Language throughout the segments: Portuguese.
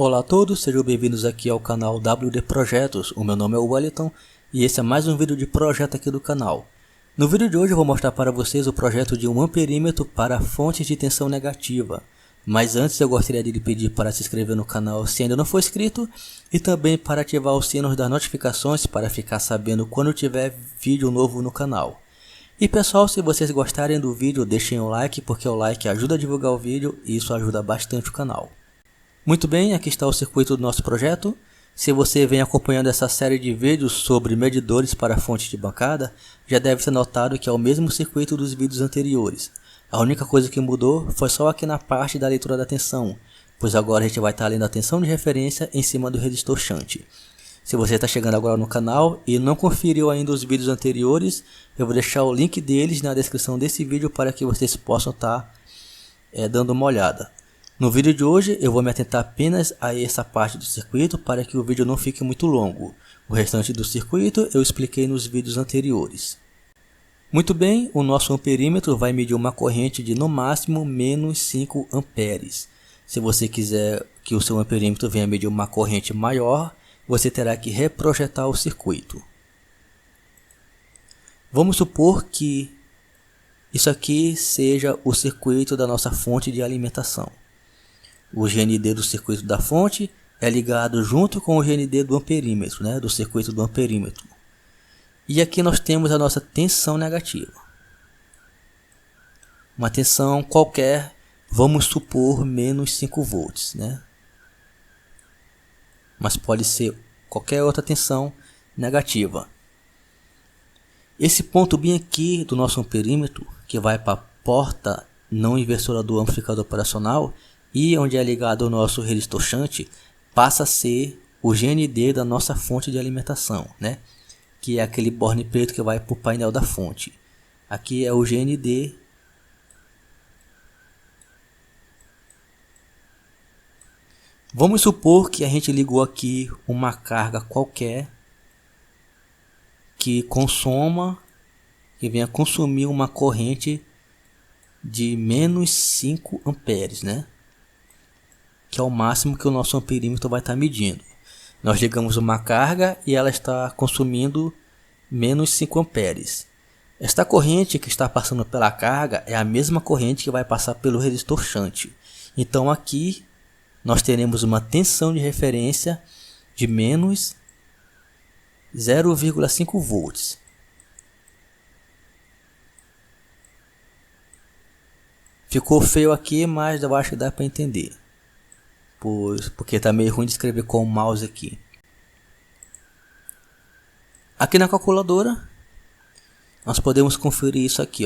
Olá a todos, sejam bem-vindos aqui ao canal WD Projetos. O meu nome é Wellington e esse é mais um vídeo de projeto aqui do canal. No vídeo de hoje eu vou mostrar para vocês o projeto de um amperímetro para fontes de tensão negativa. Mas antes eu gostaria de lhe pedir para se inscrever no canal se ainda não for inscrito e também para ativar o sino das notificações para ficar sabendo quando tiver vídeo novo no canal. E pessoal, se vocês gostarem do vídeo, deixem um like porque o like ajuda a divulgar o vídeo e isso ajuda bastante o canal. Muito bem, aqui está o circuito do nosso projeto. Se você vem acompanhando essa série de vídeos sobre medidores para fontes de bancada, já deve ter notado que é o mesmo circuito dos vídeos anteriores. A única coisa que mudou foi só aqui na parte da leitura da tensão, pois agora a gente vai estar lendo a tensão de referência em cima do resistor shunt. Se você está chegando agora no canal e não conferiu ainda os vídeos anteriores, eu vou deixar o link deles na descrição desse vídeo para que vocês possam estar dando uma olhada. No vídeo de hoje eu vou me atentar apenas a essa parte do circuito para que o vídeo não fique muito longo. O restante do circuito eu expliquei nos vídeos anteriores. Muito bem, o nosso amperímetro vai medir uma corrente de no máximo menos 5 amperes. Se você quiser que o seu amperímetro venha medir uma corrente maior, você terá que reprojetar o circuito. Vamos supor que isso aqui seja o circuito da nossa fonte de alimentação. O GND do circuito da fonte é ligado junto com o GND do amperímetro, do circuito do amperímetro. E aqui nós temos a nossa tensão negativa. Uma tensão qualquer, vamos supor menos 5 volts, Mas pode ser qualquer outra tensão negativa. Esse ponto bem aqui do nosso amperímetro, que vai para a porta não inversora do amplificador operacional, e onde é ligado o nosso resistor shunt, passa a ser o GND da nossa fonte de alimentação, que é aquele borne preto que vai para o painel da fonte. Aqui é o GND. Vamos supor que a gente ligou aqui uma carga qualquer que venha consumir uma corrente de menos 5 amperes, que é o máximo que o nosso amperímetro vai estar medindo. Nós ligamos uma carga e ela está consumindo menos 5 amperes. Esta corrente que está passando pela carga é a mesma corrente que vai passar pelo resistor shunt. Então aqui nós teremos uma tensão de referência de menos 0,5 volts. Ficou feio aqui, mas eu acho que dá para entender. Porque está meio ruim de escrever com o mouse aqui. Aqui na calculadora, nós podemos conferir isso aqui,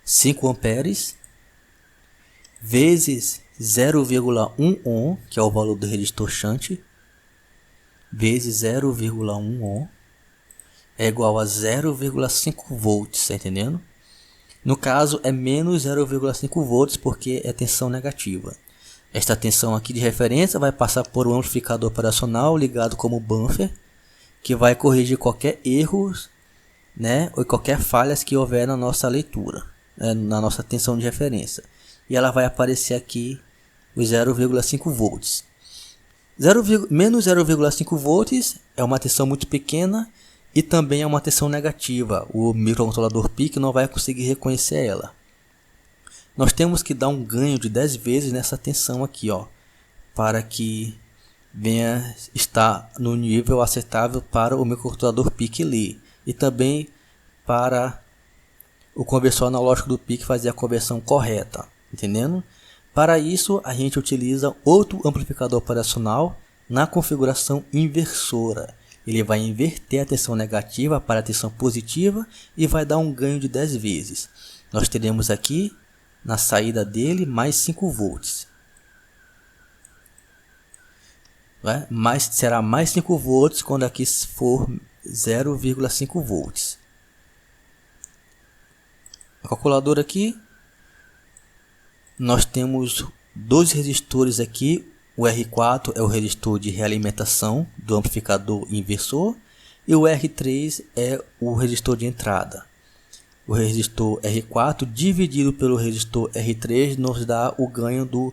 5 amperes vezes 0,1 ohm, que é o valor do resistor shunt, vezes 0,1 ohm, é igual a 0,5 volts, tá entendendo? No caso é menos 0,5 volts porque é tensão negativa. Esta tensão aqui de referência vai passar por um amplificador operacional ligado como buffer, que vai corrigir qualquer erro, ou qualquer falhas que houver na nossa leitura, na nossa tensão de referência. E ela vai aparecer aqui os 0,5 volts. Menos 0,5 volts é uma tensão muito pequena e também é uma tensão negativa. O microcontrolador PIC não vai conseguir reconhecer ela. Nós temos que dar um ganho de 10 vezes nessa tensão aqui, para que venha estar no nível aceitável para o microcontrolador PIC ler e também para o conversor analógico do PIC fazer a conversão correta, entendendo? Para isso a gente utiliza outro amplificador operacional na configuração inversora. Ele vai inverter a tensão negativa para a tensão positiva e vai dar um ganho de 10 vezes. Nós teremos aqui na saída dele mais 5 volts. Mas será mais 5 volts quando aqui for 0,5 volts. A calculadora aqui, nós temos dois resistores aqui. O R4 é o resistor de realimentação do amplificador inversor e o R3 é o resistor de entrada. O resistor R4 dividido pelo resistor R3 nos dá o ganho do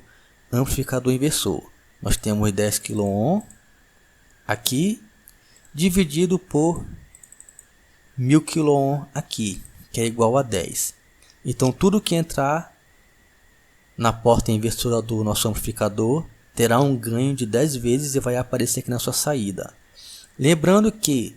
amplificador inversor. nós temos 10 kΩ aqui, dividido por 1000 kΩ aqui, que é igual a 10. Então tudo que entrar na porta inversora do nosso amplificador terá um ganho de 10 vezes e vai aparecer aqui na sua saída. Lembrando que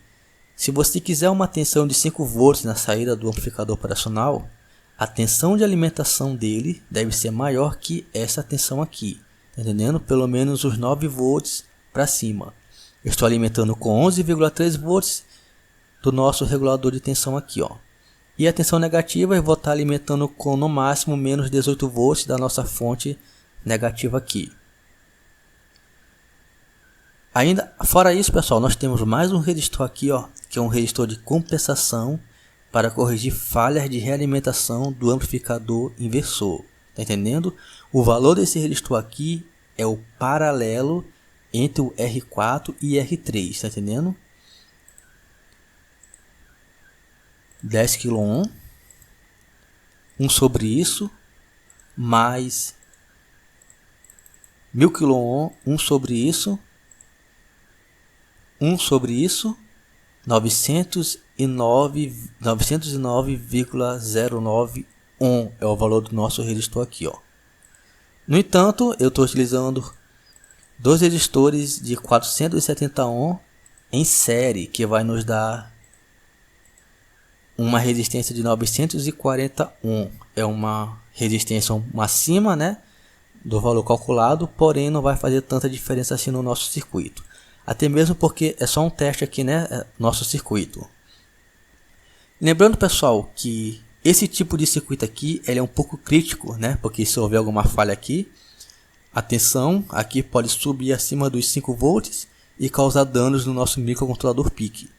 se você quiser uma tensão de 5 volts na saída do amplificador operacional, a tensão de alimentação dele deve ser maior que essa tensão aqui, tá entendendo? Pelo menos os 9 volts para cima. Eu estou alimentando com 11,3 volts do nosso regulador de tensão aqui, ó. E a tensão negativa eu vou estar alimentando com no máximo menos 18 volts da nossa fonte negativa aqui. Ainda fora isso, pessoal, nós temos mais um resistor aqui, ó, que é um resistor de compensação para corrigir falhas de realimentação do amplificador inversor. Tá entendendo? O valor desse resistor aqui é o paralelo entre o R4 e R3, tá entendendo? 10 kΩ, 1 sobre isso, mais 1000 kΩ, 1 sobre isso, 1 sobre isso, 909,09 ohm é o valor do nosso resistor aqui, ó. No entanto, eu estou utilizando dois resistores de 470 ohm em série, que vai nos dar uma resistência de 940 ohm. É uma resistência acima, né, do valor calculado, porém não vai fazer tanta diferença assim no nosso circuito. Até mesmo porque é só um teste aqui, né, nosso circuito. Lembrando, pessoal, que esse tipo de circuito aqui ele é um pouco crítico, né, porque se houver alguma falha aqui, a tensão aqui pode subir acima dos 5 volts e causar danos no nosso microcontrolador PIC.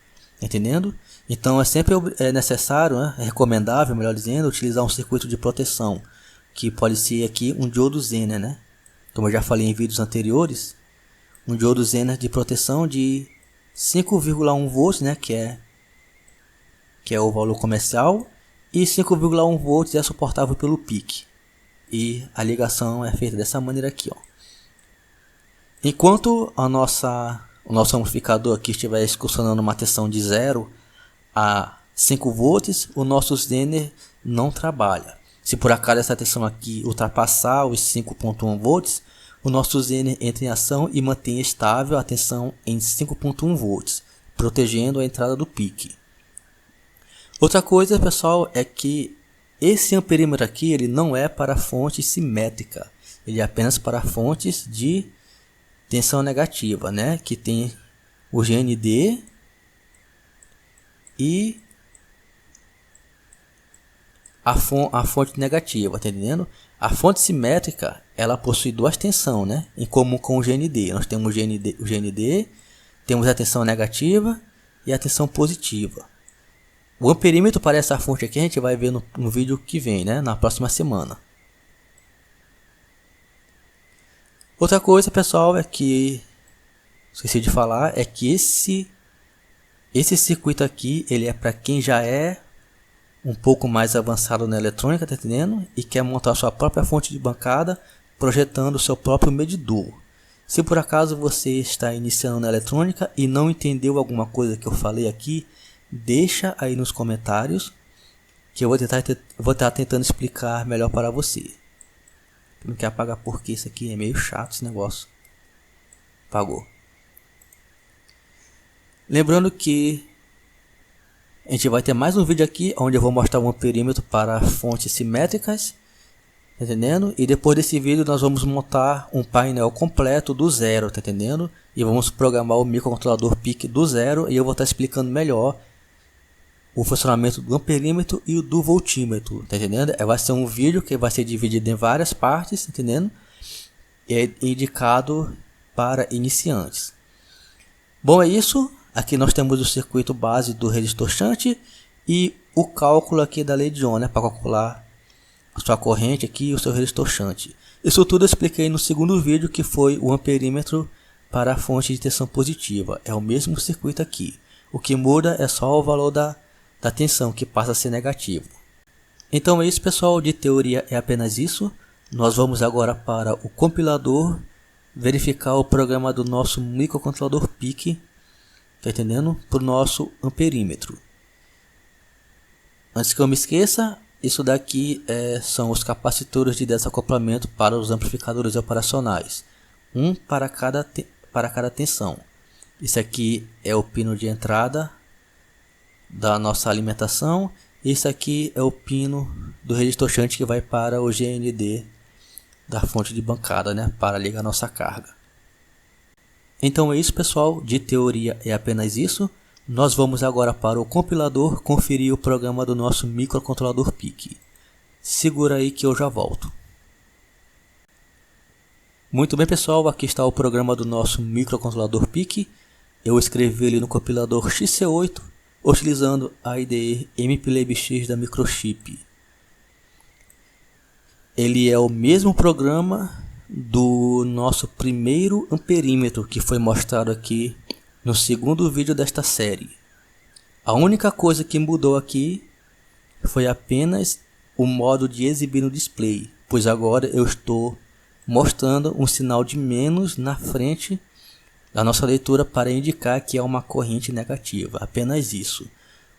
Entendendo? Então é sempre necessário, né, é recomendável, melhor dizendo, utilizar um circuito de proteção, que pode ser aqui um diodo Zener, né? Como eu já falei em vídeos anteriores, um diodo Zener de proteção de 5,1 volts, né, que é o valor comercial, e 5,1 volts é suportável pelo PIC. E a ligação é feita dessa maneira aqui, ó. Enquanto o nosso amplificador aqui estiver excursionando uma tensão de 0 a 5 volts, o nosso Zener não trabalha. Se por acaso essa tensão aqui ultrapassar os 5,1 volts, o nosso Zener entra em ação e mantém estável a tensão em 5,1 volts, protegendo a entrada do PIC. Outra coisa, pessoal, é que esse amperímetro aqui ele não é para fonte simétrica, ele é apenas para fontes de tensão negativa, né? Que tem o GND e a fonte negativa, tá entendendo? A fonte simétrica ela possui duas tensões, né? Em comum com o GND. Nós temos o GND, temos a tensão negativa e a tensão positiva. O amperímetro para essa fonte aqui a gente vai ver no vídeo que vem, né? Na próxima semana. Outra coisa, pessoal, é que esqueci de falar, é que esse circuito aqui, ele é para quem já é um pouco mais avançado na eletrônica, tá entendendo? E quer montar sua própria fonte de bancada, projetando o seu próprio medidor. Se por acaso você está iniciando na eletrônica e não entendeu alguma coisa que eu falei aqui, deixa aí nos comentários que eu vou estar tentando explicar melhor para você. Não quer apagar porque isso aqui é meio chato esse negócio. Apagou. Lembrando que a gente vai ter mais um vídeo aqui onde eu vou mostrar um amperímetro para fontes simétricas, tá entendendo? E depois desse vídeo nós vamos montar um painel completo do zero, tá entendendo? E vamos programar o microcontrolador PIC do zero e eu vou estar explicando melhor o funcionamento do amperímetro e o do voltímetro, tá entendendo? Vai ser um vídeo que vai ser dividido em várias partes, tá entendendo? E é indicado para iniciantes. Bom, é isso. Aqui nós temos o circuito base do resistor shunt e o cálculo aqui da lei de Ohm, né, para calcular a sua corrente aqui e o seu resistor shunt. Isso tudo eu expliquei no segundo vídeo, que foi o amperímetro para a fonte de tensão positiva. É o mesmo circuito aqui. O que muda é só o valor da tensão, que passa a ser negativo. Então é isso, pessoal. De teoria é apenas isso. Nós vamos agora para o compilador verificar o programa do nosso microcontrolador PIC, tá entendendo? Para o nosso amperímetro. Antes que eu me esqueça, isso daqui são os capacitores de desacoplamento para os amplificadores operacionais, um para cada tensão. Isso aqui é o pino de entrada da nossa alimentação. Esse aqui é o pino do resistor shunt que vai para o GND da fonte de bancada, né, para ligar nossa carga. Então é isso, pessoal, de teoria é apenas isso. Nós vamos agora para o compilador conferir o programa do nosso microcontrolador PIC. Segura aí que eu já volto. Muito bem, pessoal, aqui está o programa do nosso microcontrolador PIC. Eu escrevi ele no compilador XC8 utilizando a IDE MPLABX da Microchip. Ele é o mesmo programa do nosso primeiro amperímetro que foi mostrado aqui no segundo vídeo desta série. A única coisa que mudou aqui foi apenas o modo de exibir no display, pois agora eu estou mostrando um sinal de menos na frente da nossa leitura para indicar que é uma corrente negativa, apenas isso.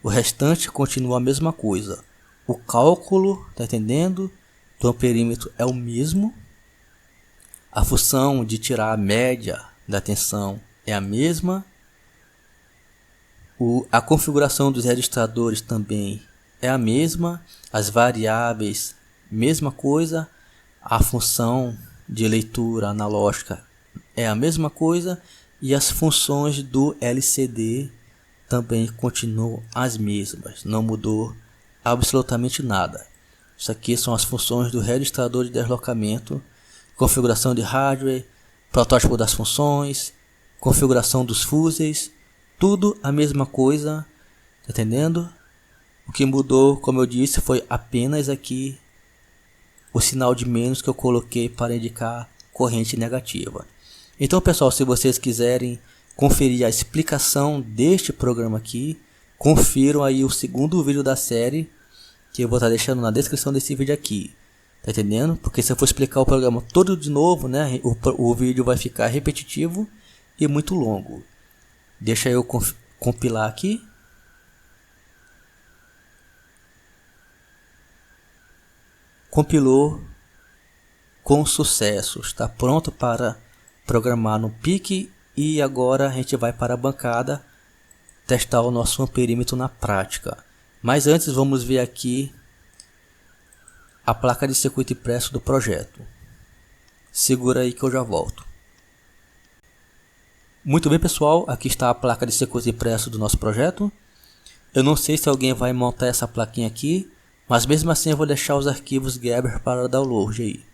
O restante continua a mesma coisa. O cálculo, tá entendendo? Do amperímetro é o mesmo. A função de tirar a média da tensão é a mesma. A configuração dos registradores também é a mesma. As variáveis, mesma coisa. A função de leitura analógica é a mesma coisa. E as funções do LCD também continuam as mesmas. Não mudou absolutamente nada. Isso aqui são as funções do registrador de deslocamento. Configuração de hardware, protótipo das funções, configuração dos fuses, tudo a mesma coisa, tá entendendo? O que mudou, como eu disse, foi apenas aqui o sinal de menos que eu coloquei para indicar corrente negativa. Então, pessoal, se vocês quiserem conferir a explicação deste programa aqui, confiram aí o segundo vídeo da série, que eu vou estar deixando na descrição desse vídeo aqui. Tá entendendo? Porque se eu for explicar o programa todo de novo, né, o vídeo vai ficar repetitivo e muito longo. Deixa eu compilar aqui. Compilou com sucesso. Está pronto para programar no PIC. E agora a gente vai para a bancada testar o nosso amperímetro na prática. Mas antes vamos ver aqui a placa de circuito impresso do projeto. Segura aí que eu já volto. Muito bem, pessoal, aqui está a placa de circuito impresso do nosso projeto. Eu não sei se alguém vai montar essa plaquinha aqui, mas mesmo assim eu vou deixar os arquivos Gerber para download aí.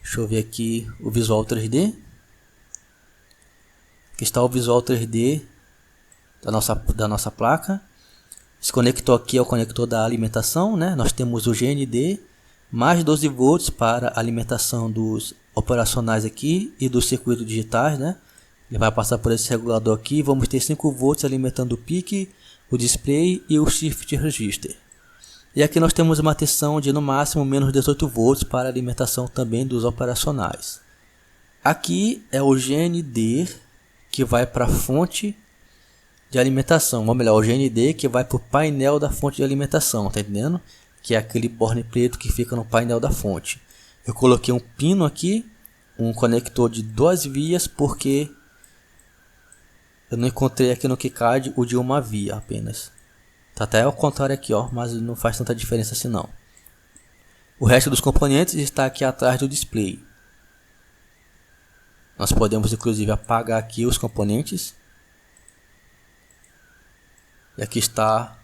Deixa eu ver aqui o visual 3D. Aqui está o visual 3D da nossa placa. Esse conector aqui é o conector da alimentação, né? Nós temos o GND, mais 12 volts para a alimentação dos operacionais aqui e dos circuitos digitais, né? Ele vai passar por esse regulador aqui. Vamos ter 5 volts alimentando o PIC, o display e o shift register. E aqui nós temos uma tensão de no máximo menos 18 volts para a alimentação também dos operacionais. Aqui é o GND que vai para a fonte de alimentação, ou melhor, o GND que vai para o painel da fonte de alimentação, tá entendendo? Que é aquele borne preto que fica no painel da fonte. Eu coloquei um pino aqui, um conector de 2 vias, porque eu não encontrei aqui no KiCad o de uma via apenas. Tá até ao contrário aqui, ó, mas não faz tanta diferença assim não. O resto dos componentes está aqui atrás do display. Nós podemos inclusive apagar aqui os componentes. E aqui está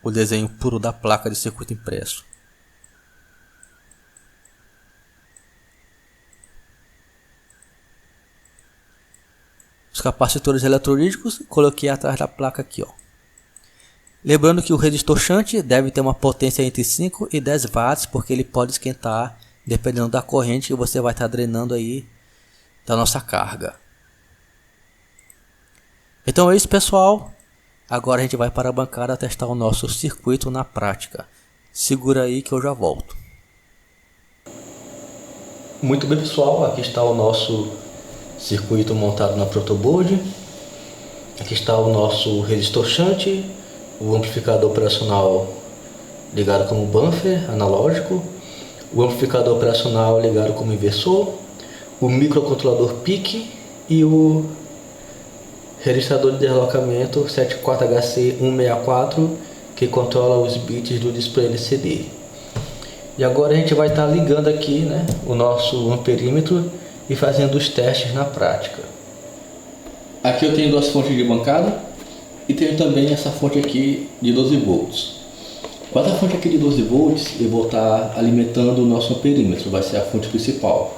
o desenho puro da placa de circuito impresso. Os capacitores eletrolíticos coloquei atrás da placa aqui, ó. Lembrando que o resistor shunt deve ter uma potência entre 5 e 10 watts, porque ele pode esquentar dependendo da corrente que você vai estar drenando aí da nossa carga. Então é isso, pessoal. Agora a gente vai para a bancada testar o nosso circuito na prática. Segura aí que eu já volto. Muito bem, pessoal, aqui está o nosso circuito montado na protoboard. Aqui está o nosso resistor shunt, o amplificador operacional ligado como buffer analógico, o amplificador operacional ligado como inversor, o microcontrolador PIC e o registrador de deslocamento 74HC164 que controla os bits do display LCD. E agora a gente vai estar ligando aqui, o nosso amperímetro e fazendo os testes na prática. Aqui eu tenho duas fontes de bancada e tenho também essa fonte aqui de 12 volts. Com essa fonte aqui de 12 volts eu vou estar alimentando o nosso amperímetro, vai ser a fonte principal.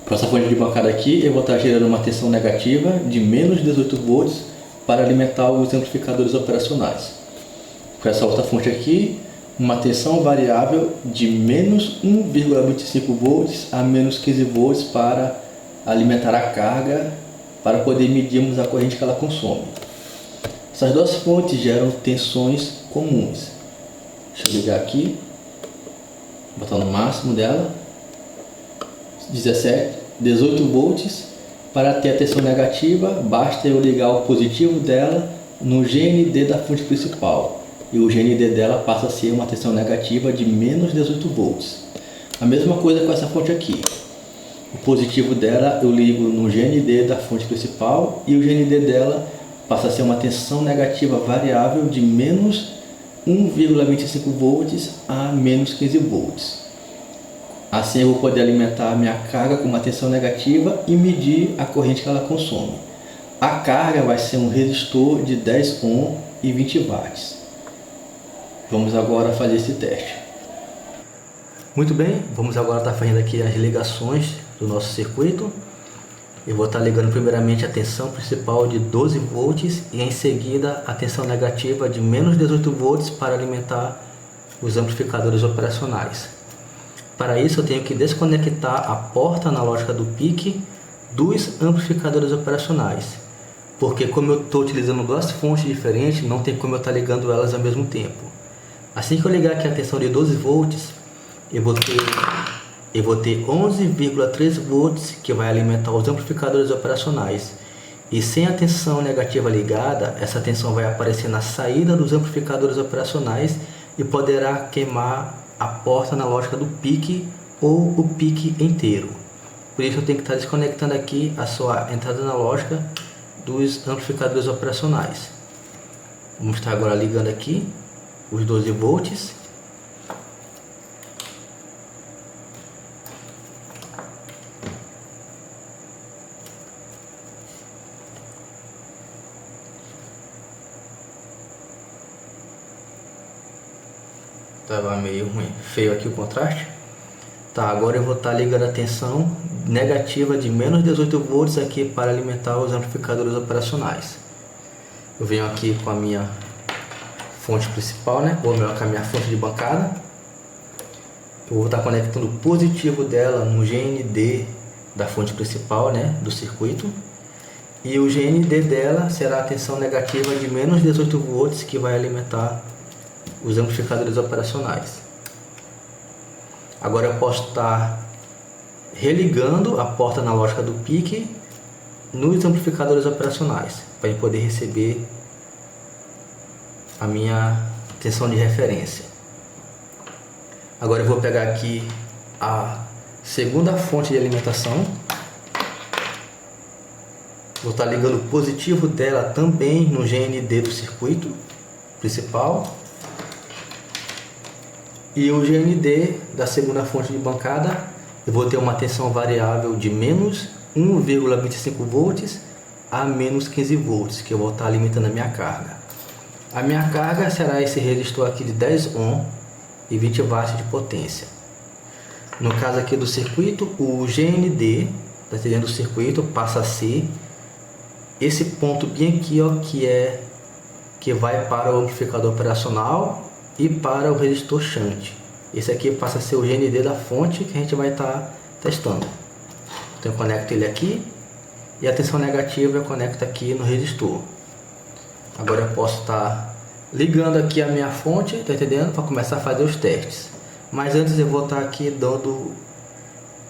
Com essa fonte de bancada aqui eu vou estar gerando uma tensão negativa de menos 18 volts para alimentar os amplificadores operacionais. Com essa outra fonte aqui, uma tensão variável de menos 1,25 volts a menos 15 volts para alimentar a carga, para poder medirmos a corrente que ela consome. Essas duas fontes geram tensões comuns. Deixa eu ligar aqui, botar no máximo dela, 18 volts. Para ter a tensão negativa, basta eu ligar o positivo dela no GND da fonte principal. E o GND dela passa a ser uma tensão negativa de menos 18 volts. A mesma coisa com essa fonte aqui. O positivo dela eu ligo no GND da fonte principal e o GND dela passa a ser uma tensão negativa variável de menos 1,25 volts a menos 15 volts. Assim eu vou poder alimentar a minha carga com uma tensão negativa e medir a corrente que ela consome. A carga vai ser um resistor de 10 ohm e 20 watts. Vamos agora fazer esse teste. Muito bem, vamos agora estar fazendo aqui as ligações do nosso circuito. Eu vou estar ligando primeiramente a tensão principal de 12 volts e em seguida a tensão negativa de menos 18 volts para alimentar os amplificadores operacionais. Para isso eu tenho que desconectar a porta analógica do PIC dos amplificadores operacionais, porque como eu estou utilizando duas fontes diferentes, não tem como eu estar ligando elas ao mesmo tempo. Assim que eu ligar aqui a tensão de 12 volts, eu vou ter 11,3 volts que vai alimentar os amplificadores operacionais. E sem a tensão negativa ligada, essa tensão vai aparecer na saída dos amplificadores operacionais e poderá queimar a porta analógica do PIC ou o PIC inteiro. Por isso eu tenho que estar desconectando aqui a sua entrada analógica dos amplificadores operacionais. Vamos estar agora ligando aqui os 12 volts. Estava meio ruim, feio aqui o contraste. Tá, agora eu vou estar ligando a tensão negativa de menos 18 volts aqui para alimentar os amplificadores operacionais. Eu venho aqui com a minha fonte principal, ou melhor, com a minha fonte de bancada. Eu vou estar conectando o positivo dela no GND da fonte principal, do circuito. E o GND dela será a tensão negativa de menos 18 volts que vai alimentar os amplificadores operacionais. Agora eu posso estar religando a porta analógica do PIC nos amplificadores operacionais para poder receber a minha tensão de referência. Agora eu vou pegar aqui a segunda fonte de alimentação. Vou estar ligando o positivo dela também no GND do circuito principal. E o GND da segunda fonte de bancada, eu vou ter uma tensão variável de menos 1,25 volts a menos 15 volts, que eu vou estar alimentando a minha carga. A minha carga será esse resistor aqui de 10 ohm e 20 watts de potência. No caso aqui do circuito, o GND do circuito passa a ser esse ponto bem aqui, que vai para o amplificador operacional e para o resistor shunt. Esse aqui passa a ser o GND da fonte que a gente vai estar testando. Então eu conecto ele aqui e a tensão negativa eu conecto aqui no resistor. Agora eu posso estar ligando aqui a minha fonte, tá entendendo? Para começar a fazer os testes. Mas antes eu vou estar aqui dando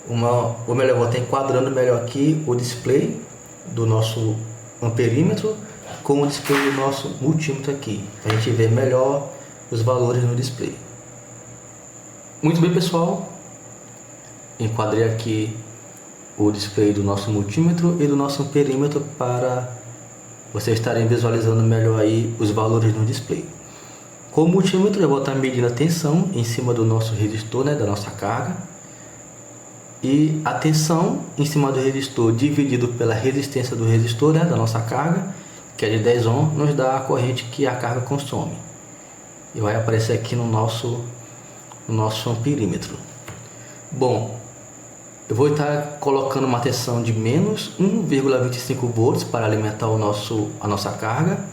ou melhor, vou estar enquadrando melhor aqui o display do nosso amperímetro com o display do nosso multímetro aqui, para a gente ver melhor os valores no display. Muito bem, pessoal, enquadrei aqui o display do nosso multímetro e do nosso amperímetro para vocês estarem visualizando melhor aí os valores no display. Com o multímetro eu vou estar medindo a tensão em cima do nosso resistor, né, da nossa carga, e a tensão em cima do resistor dividido pela resistência do resistor, né, da nossa carga, que é de 10 ohms, nos dá a corrente que a carga consome. E vai aparecer aqui no nosso amperímetro. Bom, eu vou estar colocando uma tensão de menos 1,25 volts para alimentar a nossa carga,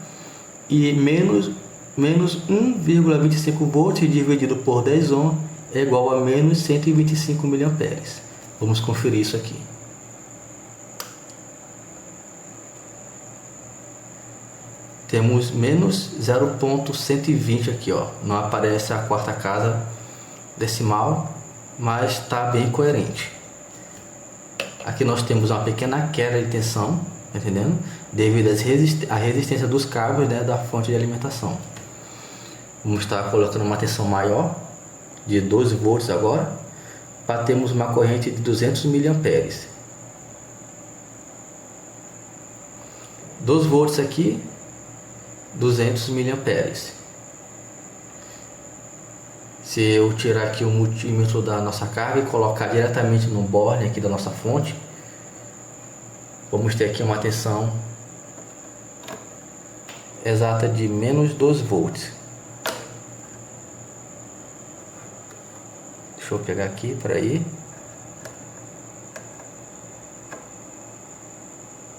e menos 1,25 volts dividido por 10 ohms é igual a menos 125 mA. Vamos conferir isso aqui. Temos menos 0,120 aqui, ó. Não aparece a quarta casa decimal, mas está bem coerente. Aqui nós temos uma pequena queda de tensão, tá entendendo? Devido à resistência dos cabos, né, da fonte de alimentação. Vamos estar colocando uma tensão maior, de 12 volts agora, para termos uma corrente de 200 mA. 12 volts aqui, 200 mA. Se eu tirar aqui o multímetro da nossa carga e colocar diretamente no borne aqui da nossa fonte, vamos ter aqui uma tensão exata de menos 12 volts. Deixa eu pegar aqui, para aí.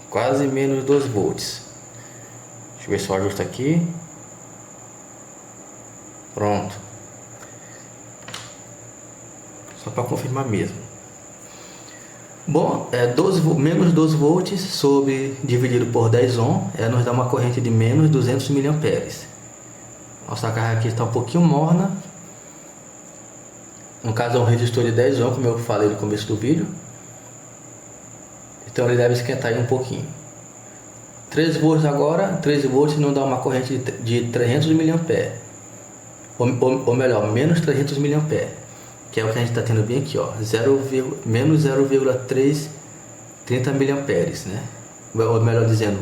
Quase menos 12 volts. Deixa eu ver se eu ajusto aqui. Pronto. Só para confirmar mesmo. Bom, menos 12 volts dividido por 10 ohms nos dá uma corrente de menos 200 mA. Nossa carga aqui está um pouquinho morna. No caso é um resistor de 10 ohms, como eu falei no começo do vídeo. Então ele deve esquentar aí um pouquinho. 13 volts agora, 13 volts não dá uma corrente de 300 mA. Ou melhor, menos 300 mA. Que é o que a gente está tendo bem aqui, ó, menos 0,330 mA, né? Ou melhor dizendo,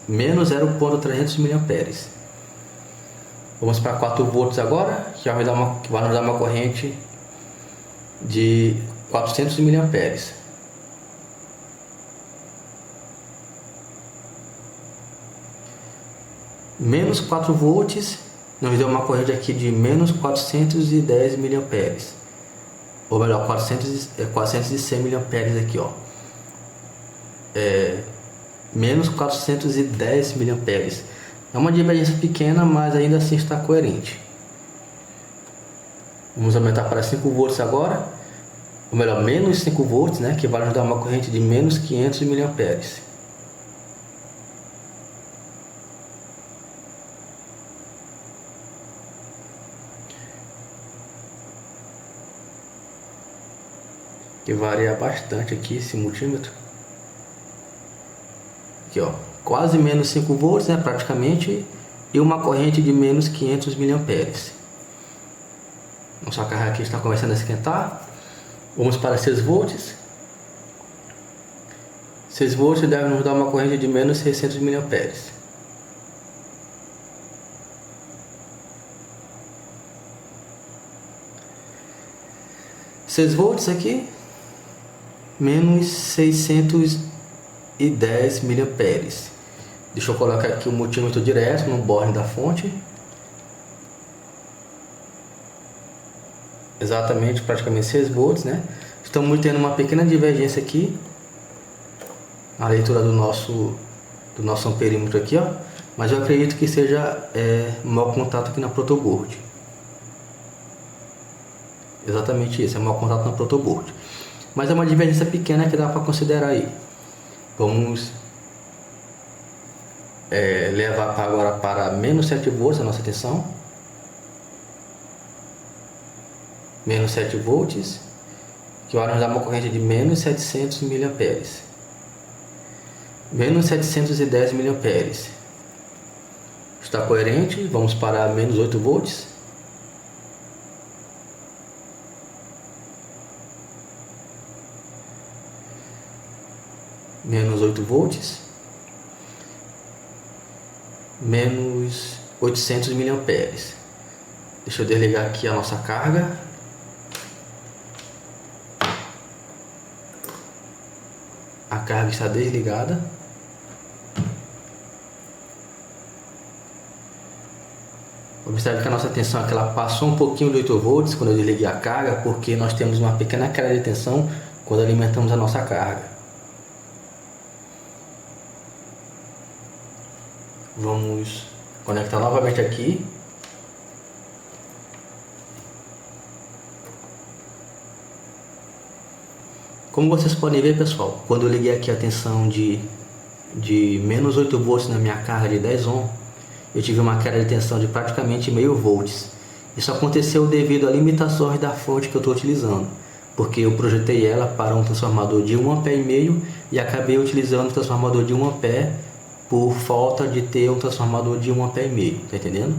menos 0,300 mA. Vamos para 4 volts agora, que vai nos dar uma corrente de 400 mA. Menos 4 volts nos deu uma corrente aqui de menos 410 mA. Ou melhor, 410 mA aqui, ó. Menos 410 mA. É uma divergência pequena, mas ainda assim está coerente. Vamos aumentar para 5 volts agora. Ou melhor, menos 5 volts, né? Que vai nos dar uma corrente de menos 500 mA. Que varia bastante aqui esse multímetro. Aqui, ó, quase menos 5 volts, né, praticamente, e uma corrente de menos 500 mA. Nossa carga aqui está começando a esquentar. Vamos para 6 volts. 6 volts deve nos dar uma corrente de menos 600 mA. 6 volts aqui, menos 610 mA. Deixa eu colocar aqui o multímetro direto no borne da fonte. Exatamente, praticamente 6 volts, né? Estamos tendo uma pequena divergência aqui na leitura do nosso amperímetro aqui, ó. Mas eu acredito que seja mau contato aqui na protoboard. Exatamente isso, é mau contato na protoboard. Mas é uma divergência pequena que dá para considerar aí. Vamos levar agora para menos 7 volts a nossa tensão. Menos 7 volts. que vai nos dar uma corrente de menos 700 mA. Menos 710 mA. Está coerente? Vamos para menos 8 volts. Menos 8 volts. Menos 800 mA. Deixa eu desligar aqui a nossa carga. A carga está desligada. Observe que a nossa tensão aqui, ela passou um pouquinho de 8 volts quando eu desliguei a carga, porque nós temos uma pequena queda de tensão quando alimentamos a nossa carga. Vamos conectar novamente aqui. Como vocês podem ver, pessoal, quando eu liguei aqui a tensão de menos 8 volts na minha carga de 10 ohm, eu tive uma queda de tensão de praticamente meio volts. Isso aconteceu devido a limitações da fonte que eu estou utilizando, porque eu projetei ela para um transformador de 1,5 A e acabei utilizando o transformador de 1 A por falta de ter um transformador de 1,5 A, tá entendendo?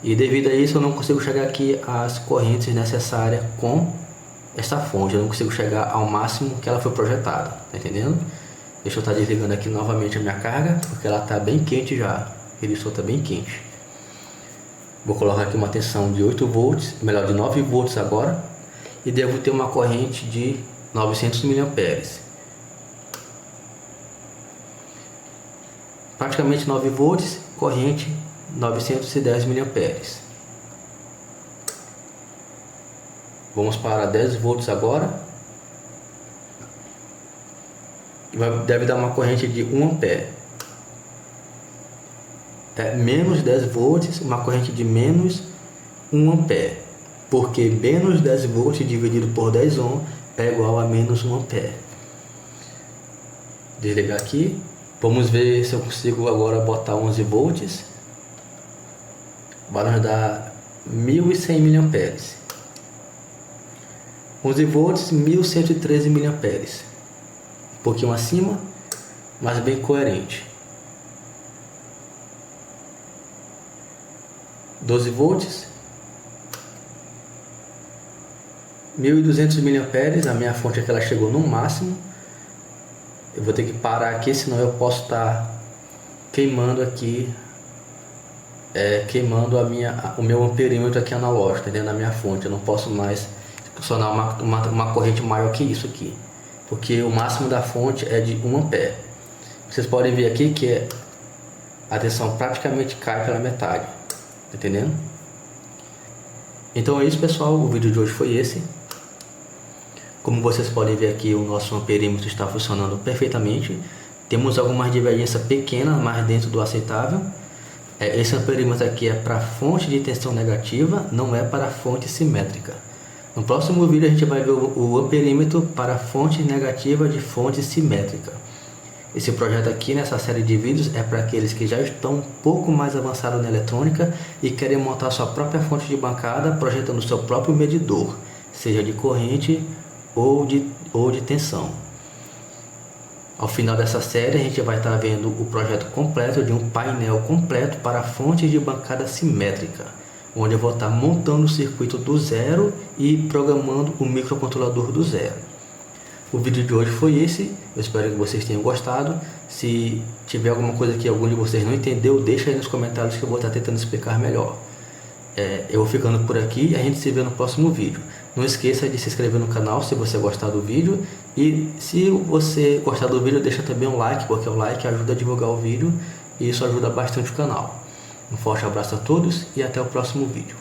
E devido a isso eu não consigo chegar aqui às correntes necessárias com essa fonte, eu não consigo chegar ao máximo que ela foi projetada, tá entendendo? Deixa eu estar desligando aqui novamente a minha carga, porque ela está bem quente já. Ele está bem quente. Vou colocar aqui uma tensão de 8 volts, melhor, de 9 volts agora, e devo ter uma corrente de 900 mA. Praticamente 9 volts, corrente 910 mA. Vamos para 10 volts agora. Deve dar uma corrente de 1 A. Menos 10 volts, uma corrente de menos 1 A, porque menos 10 volts dividido por 10 ohm é igual a menos 1 A. Desligar aqui, vamos ver se eu consigo agora botar 11 volts, vai nos dar 1100 mA. 11 volts, 1113 mA, um pouquinho acima, mas bem coerente. 12 volts, 1200 mA, a minha fonte aqui ela chegou no máximo. Eu vou ter que parar aqui, senão eu posso estar queimando aqui, queimando o meu amperímetro aqui analógico, tá entendendo? Na minha fonte. Eu não posso mais funcionar uma corrente maior que isso aqui, porque o máximo da fonte é de 1 A. Vocês podem ver aqui que a tensão praticamente cai pela metade. Tá entendendo? Então é isso, pessoal, o vídeo de hoje foi esse. Como vocês podem ver aqui, o nosso amperímetro está funcionando perfeitamente. Temos algumas divergências pequenas, mas dentro do aceitável. Esse amperímetro aqui é para fonte de tensão negativa, não é para fonte simétrica. No próximo vídeo a gente vai ver o amperímetro para fonte negativa de fonte simétrica. Esse projeto aqui, nessa série de vídeos, é para aqueles que já estão um pouco mais avançados na eletrônica e querem montar sua própria fonte de bancada projetando seu próprio medidor, seja de corrente ou de tensão. Ao final dessa série a gente vai estar vendo o projeto completo de um painel completo para fontes de bancada simétrica, onde eu vou estar montando o circuito do zero e programando o microcontrolador do zero. O vídeo de hoje foi esse, eu espero que vocês tenham gostado. Se tiver alguma coisa que algum de vocês não entendeu, deixa aí nos comentários que eu vou estar tentando explicar melhor. Eu vou ficando por aqui e a gente se vê no próximo vídeo. Não esqueça de se inscrever no canal se você gostar do vídeo, e se você gostar do vídeo, deixa também um like, porque o like ajuda a divulgar o vídeo e isso ajuda bastante o canal. Um forte abraço a todos e até o próximo vídeo.